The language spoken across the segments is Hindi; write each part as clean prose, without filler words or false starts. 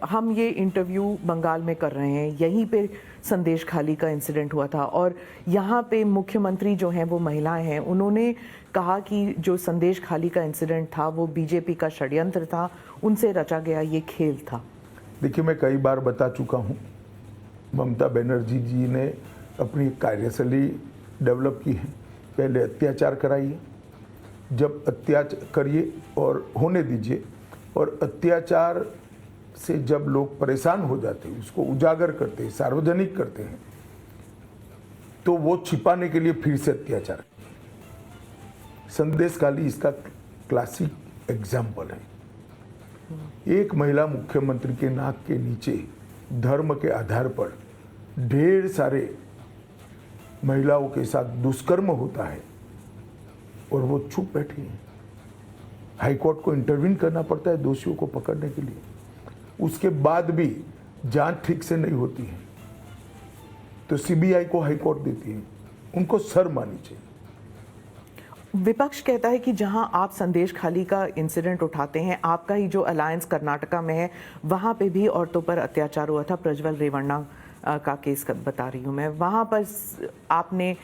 हम ये इंटरव्यू बंगाल में कर रहे हैं, यहीं पे संदेश खाली का इंसिडेंट हुआ था और यहाँ पे मुख्यमंत्री जो हैं वो महिलाएं हैं, उन्होंने कहा कि जो संदेश खाली का इंसिडेंट था वो बीजेपी का षड्यंत्र था, उनसे रचा गया ये खेल था। देखिए, मैं कई बार बता चुका हूँ, ममता बनर्जी जी ने अपनी कार्यशैली डेवलप की है। पहले अत्याचार कराइए, जब अत्याचार करिए और होने दीजिए, और अत्याचार से जब लोग परेशान हो जाते हैं, उसको उजागर करते हैं, सार्वजनिक करते हैं, तो वो छिपाने के लिए फिर से अत्याचार। संदेश खाली इसका क्लासिक एग्जाम्पल है। एक महिला मुख्यमंत्री के नाक के नीचे धर्म के आधार पर ढेर सारे महिलाओं के साथ दुष्कर्म होता है और वो चुप बैठी है। हाईकोर्ट को इंटरवीन करना पड़ता है दोषियों को पकड़ने के लिए, उसके बाद भी जांच ठीक से नहीं होती है तो सीबीआई को हाईकोर्ट देती है। उनको शर्म आनी चाहिए। विपक्ष कहता है कि जहां आप संदेश खाली का इंसिडेंट उठाते हैं, आपका ही जो अलायंस कर्नाटका में है, वहां पे भी औरतों पर अत्याचार हुआ था। प्रज्वल रेवन्ना का केस बता रही हूं मैं, वहां पर आपने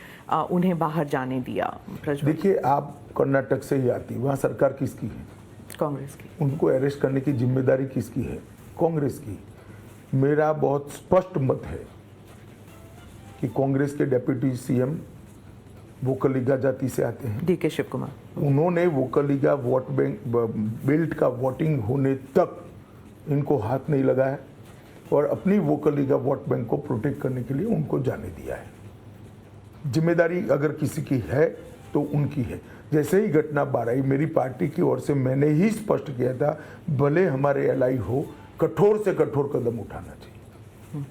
उन्हें बाहर जाने दिया। देखिए, आप कर्नाटक से ही आती, वहाँ सरकार किसकी है? कांग्रेस की। उनको अरेस्ट करने की जिम्मेदारी किसकी है? कांग्रेस की। मेरा बहुत स्पष्ट मत है कि कांग्रेस के डेप्यूटी सीएम वोकलिगा जाति से आते हैं, डीके शिव कुमार। उन्होंने वोकलिगा वोट बैंक बेल्ट का वोटिंग होने तक इनको हाथ नहीं लगाया और अपनी वोकलिगा वोट बैंक को प्रोटेक्ट करने के लिए उनको जाने दिया है। जिम्मेदारी अगर किसी की है तो उनकी है। जैसे ही घटना बार आई, मेरी पार्टी की ओर से मैंने ही स्पष्ट किया था, भले हमारे एलआई हो, कठोर से कठोर कदम उठाना चाहिए,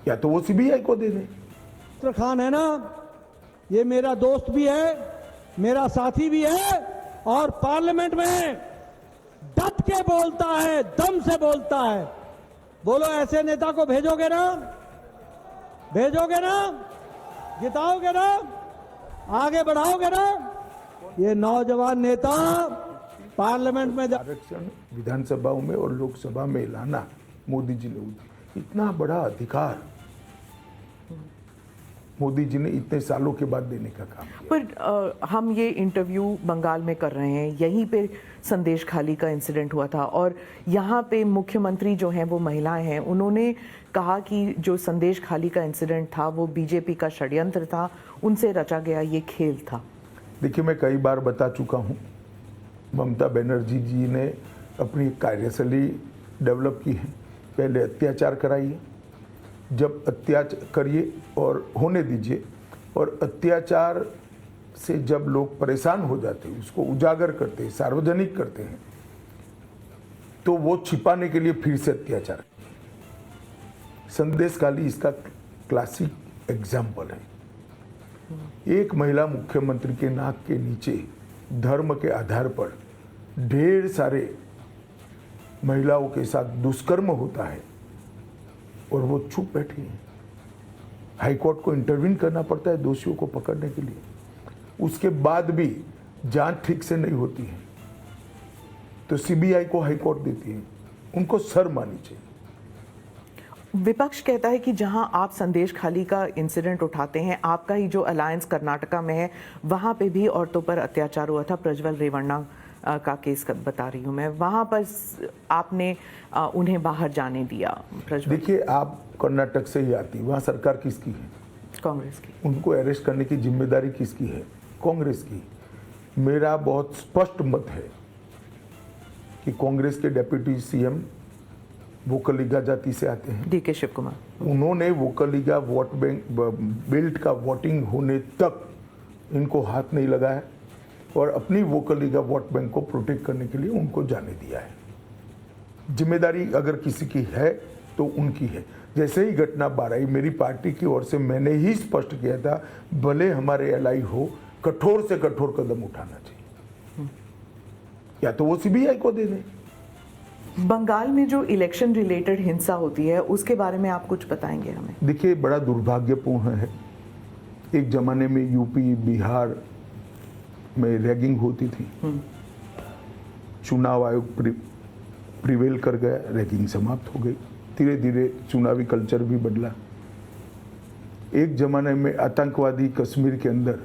या तो वो सीबीआई को दे दें। खान है ना, ये मेरा दोस्त भी है, मेरा साथी भी है और पार्लियामेंट में डट के बोलता है, दम से बोलता है। बोलो, ऐसे नेता को भेजोगे ना? भेजोगे ना? जिताओगे ना? आगे बढ़ाओगे ना? ये नौजवान नेता पार्लियामेंट में आरक्षण विधानसभाओं में और लोकसभा में लाना मोदी जी ने, इतना बड़ा अधिकार मोदी जी ने इतने सालों के बाद देने का काम किया। पर हम ये इंटरव्यू बंगाल में कर रहे हैं, यहीं पे संदेश खाली का इंसिडेंट हुआ था और यहाँ पे मुख्यमंत्री जो हैं वो महिलाएं हैं, उन्होंने कहा कि जो संदेश खाली का इंसिडेंट था वो बीजेपी का षड्यंत्र था, उनसे रचा गया ये खेल था। देखिए, मैं कई बार बता चुका हूँ, ममता बनर्जी जी ने अपनी कार्यशैली डेवलप की है। पहले अत्याचार कराइए, जब अत्याचार करिए और होने दीजिए, और अत्याचार से जब लोग परेशान हो जाते हैं, उसको उजागर करते हैं, सार्वजनिक करते हैं, तो वो छिपाने के लिए फिर से अत्याचार। संदेश खाली इसका क्लासिक एग्जाम्पल है। एक महिला मुख्यमंत्री के नाक के नीचे धर्म के आधार पर ढेर सारे महिलाओं के साथ दुष्कर्म होता है और वो चुप बैठी है। हाईकोर्ट को इंटरवीन करना पड़ता है दोषियों को पकड़ने के लिए, उसके बाद भी जांच ठीक से नहीं होती है तो सीबीआई को हाईकोर्ट देती है। उनको शर्म आनी चाहिए। विपक्ष कहता है कि जहां आप संदेश खाली का इंसिडेंट उठाते हैं, आपका ही जो अलायंस कर्नाटका में है, वहां पे भी औरतों पर अत्याचार हुआ था। प्रज्वल रेवन्ना का केस बता रही हूं मैं, वहां पर आपने उन्हें बाहर जाने दिया। देखिए, आप कर्नाटक से ही आती, वहाँ सरकार किसकी है? कांग्रेस की। उनको अरेस्ट करने की जिम्मेदारी किसकी है? कांग्रेस की। मेरा बहुत स्पष्ट मत है कि कांग्रेस के डेप्यूटी सीएम वोकलिगा जाति से आते हैं, डीके शिव कुमार। उन्होंने वोकलिगा वोट बैंक बेल्ट का वोटिंग होने तक इनको हाथ नहीं लगाया और अपनी वोकलिगा वोट बैंक को प्रोटेक्ट करने के लिए उनको जाने दिया है। जिम्मेदारी अगर किसी की है तो उनकी है। जैसे ही घटना बार आई, मेरी पार्टी की ओर से मैंने ही स्पष्ट किया था, भले हमारे एलआई हो, कठोर से कठोर कदम उठाना चाहिए, या तो वो सीबीआई को दे दें। बंगाल में जो इलेक्शन रिलेटेड हिंसा होती है, उसके बारे में आप कुछ बताएंगे हमें? देखिए, बड़ा दुर्भाग्यपूर्ण है। एक जमाने में यूपी बिहार में रैगिंग होती थी, चुनाव आयोग प्रिवेल कर गया, रैगिंग समाप्त हो गई। धीरे धीरे चुनावी कल्चर भी बदला। एक जमाने में आतंकवादी कश्मीर के अंदर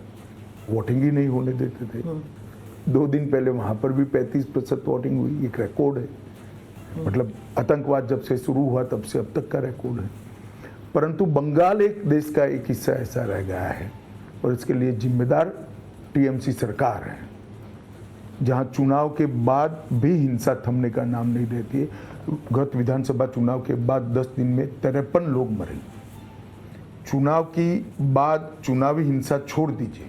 वोटिंग ही नहीं होने देते थे। 2 दिन पहले वहां पर भी 35% वोटिंग हुई, एक रिकॉर्ड है। मतलब आतंकवाद जब से शुरू हुआ तब से अब तक का रिकॉर्ड है। परंतु बंगाल एक देश का एक हिस्सा ऐसा रह गया है और इसके लिए जिम्मेदार टीएमसी सरकार है, जहां चुनाव के बाद भी हिंसा थमने का नाम नहीं लेती है। गत विधानसभा चुनाव के बाद 10 दिन में 53 लोग मरे। चुनाव की बाद चुनावी हिंसा छोड़ दीजिए,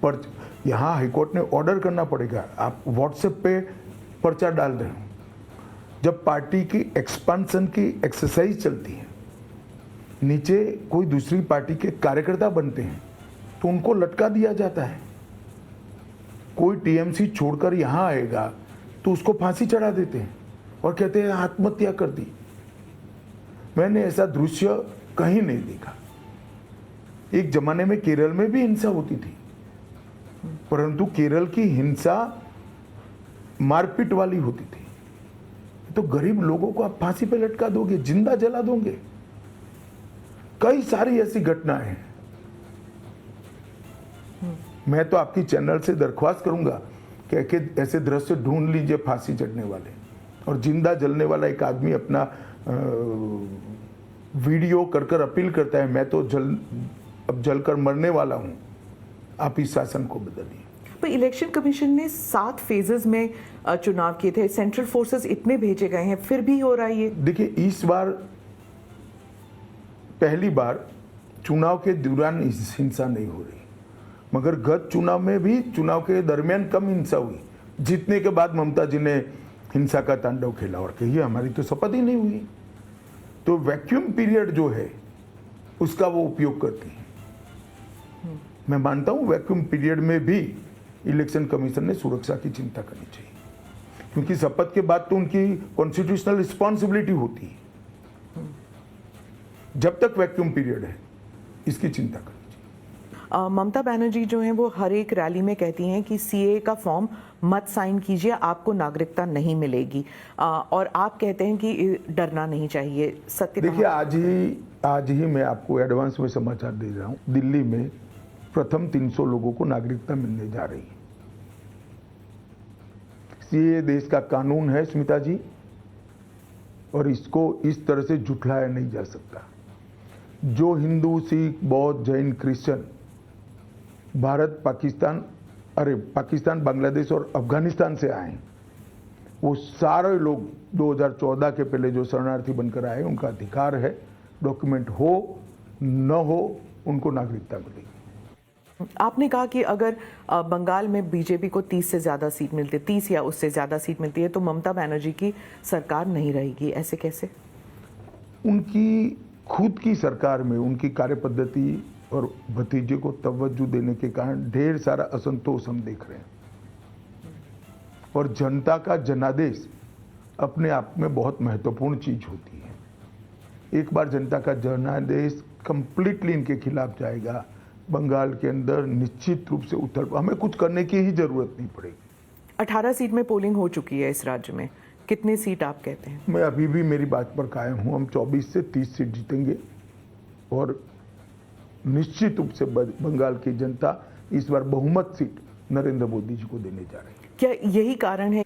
पर यहाँ हाईकोर्ट ने ऑर्डर करना पड़ेगा। आप व्हाट्सएप पे पर्चा डाल रहे हो, जब पार्टी की एक्सपांशन की एक्सरसाइज चलती है, नीचे कोई दूसरी पार्टी के कार्यकर्ता बनते हैं तो उनको लटका दिया जाता है। कोई टीएमसी छोड़कर यहां आएगा तो उसको फांसी चढ़ा देते हैं और कहते हैं आत्महत्या कर दी। मैंने ऐसा दृश्य कहीं नहीं देखा। एक जमाने में केरल में भी हिंसा होती थी, परंतु केरल की हिंसा मारपीट वाली होती थी। तो गरीब लोगों को आप फांसी पे लटका दोगे, जिंदा जला दोगे। कई सारी ऐसी घटनाएं हैं। मैं तो आपकी चैनल से दरख्वास्त करूंगा कि ऐसे दृश्य ढूंढ लीजिए फांसी चढ़ने वाले और जिंदा जलने वाला एक आदमी अपना वीडियो कर अपील करता है, मैं तो अब जलकर मरने वाला हूं, आप इस शासन को बदलिए। पर इलेक्शन कमीशन ने 7 फेजेस में चुनाव किए थे, सेंट्रल फोर्सेस इतने भेजे गए हैं, फिर भी हो रहा है ये। देखिए, इस बार पहली बार चुनाव के दौरान हिंसा नहीं हो रही, मगर गत चुनाव में भी चुनाव के दरमियान कम हिंसा हुई। जीतने के बाद ममता जी ने हिंसा का तांडव खेला और कहिए हमारी तो शपथ ही नहीं हुई। तो वैक्यूम पीरियड जो है उसका वो उपयोग करती है। मैं मानता हूं वैक्यूम पीरियड में भी इलेक्शन कमीशन ने सुरक्षा की चिंता करनी चाहिए, क्योंकि शपथ के बाद तो उनकी कॉन्स्टिट्यूशनल रिस्पॉन्सिबिलिटी होती है। जब तक वैक्यूम पीरियड है इसकी चिंता करनी चाहिए। ममता बनर्जी जो हैं वो हर एक रैली में कहती हैं कि सीए का फॉर्म मत साइन कीजिए, आपको नागरिकता नहीं मिलेगी, और आप कहते हैं कि डरना नहीं चाहिए। सत्य देखिए, आज ही मैं आपको एडवांस में समाचार दे रहा हूं। दिल्ली में प्रथम 300 लोगों को नागरिकता मिलने जा रही है। सीए देश का कानून है स्मिता जी, और इसको इस तरह से झुठलाया नहीं जा सकता। जो हिंदू, सिख, बौद्ध, जैन, क्रिश्चियन भारत, पाकिस्तान, बांग्लादेश और अफगानिस्तान से आए, वो सारे लोग 2014 के पहले जो शरणार्थी बनकर आए, उनका अधिकार है, डॉक्यूमेंट हो न हो उनको नागरिकता मिलेगी। आपने कहा कि अगर बंगाल में बीजेपी को 30 से ज्यादा सीट मिलती है, 30 या उससे ज्यादा सीट मिलती है, तो ममता बनर्जी की सरकार नहीं रहेगी। ऐसे कैसे? उनकी खुद की सरकार में उनकी कार्यपद्धति और भतीजे को तवज्जो देने के कारण ढेर सारा असंतोष हम देख रहे हैं, और जनता का जनादेश अपने आप में बहुत महत्वपूर्ण चीज होती है। एक बार जनता का जनादेश कंप्लीटली इनके खिलाफ जाएगा, बंगाल के अंदर निश्चित रूप से हमें कुछ करने की ही जरूरत नहीं पड़ेगी। 18 सीट में पोलिंग हो चुकी है इस राज्य में, कितने सीट आप कहते हैं? मैं अभी भी मेरी बात पर कायम हूं। हम 24 से 30 सीट जीतेंगे और निश्चित रूप से बंगाल की जनता इस बार बहुमत सीट नरेंद्र मोदी जी को देने जा रही है। क्या यही कारण है